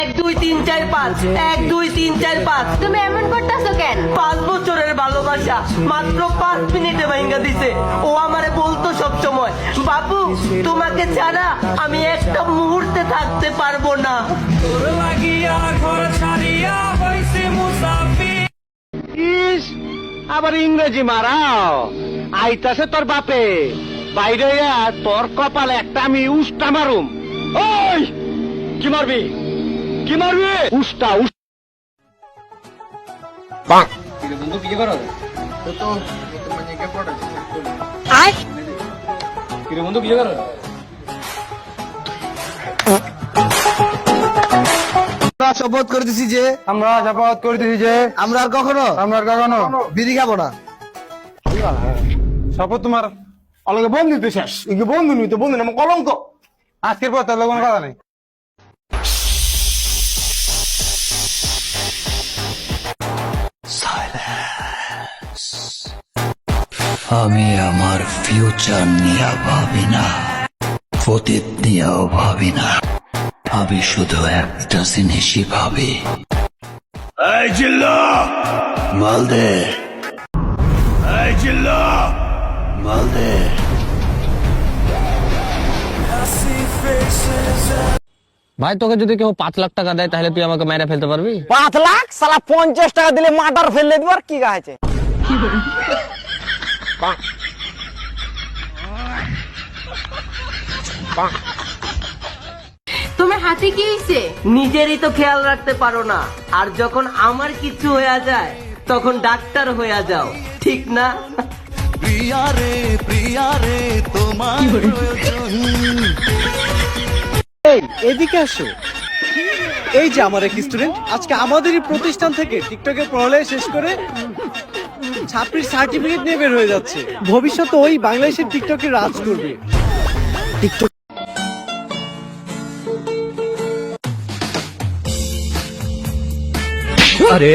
1 2 3 4 5 1 2 3 4 5 তুমি এমন করতেছো কেন? 5 বছরের ভালোবাসা মাত্র 5 মিনিটে ভাঙ্গা দিছে। ও আমারে বলতো সব সময়, বাবু তোমাকে ছাড়া আমি একটা মুহূর্তে থাকতে পারবো না। ইস, আবার ইংরেজি মারাও। আইতাছে তোর বাপে, বাইরে তোর কপালে একটা আমি উষ্টা মারুম। ওই কি মারবি, কি মারবি? উষ্টা বন্ধু বিয়ে করো কিরে বন্ধু বিয়ে করো? শপথ করতেছি যে আমরা শপথ করতেছি যে আমরা আর কখনো বিড়ি খাবো না। শপথ তোমার অলগে বন্ধু তো শেষ, বন্ধু নই তো বন্ধু না কলঙ্ক। আজকের পর তোর কোনো কথা নেই। আমি আমার ফিউচার নিয়ে ভাবি না, অতীত নিয়েও ভাবি না, আমি শুধু একটা জিনিসই ভাবি। এই জিল্লা মালদে, এই জিল্লা মালদে। ভাই তোকে যদি কেউ 5 লাখ টাকা দেয় তাহলে তুই আমাকে মেরে ফেলতে পারবি? 5 লাখ সালা 50 টাকা দিলে মার্ডার ফেললে দিবার কি গাছে? তোমার হাতে কি হইছে? নিজেরই তো খেয়াল রাখতে পারো না, আর যখন আমার কিছু হয়ে যায় তখন ডাক্তার হয়ে যাও, ঠিক না? এদিকে আসো। এই যে আমার এক স্টুডেন্ট আজকে আমাদেরই প্রতিষ্ঠান থেকে টিকটকে পড়ালেখা শেষ করে ছাত্রীর সার্টিফিকেট নিয়ে বের হয়ে যাচ্ছে। ভবিষ্যতে ওই বাংলাদেশের টিকটকে রাজ করবে। টিকটক আরে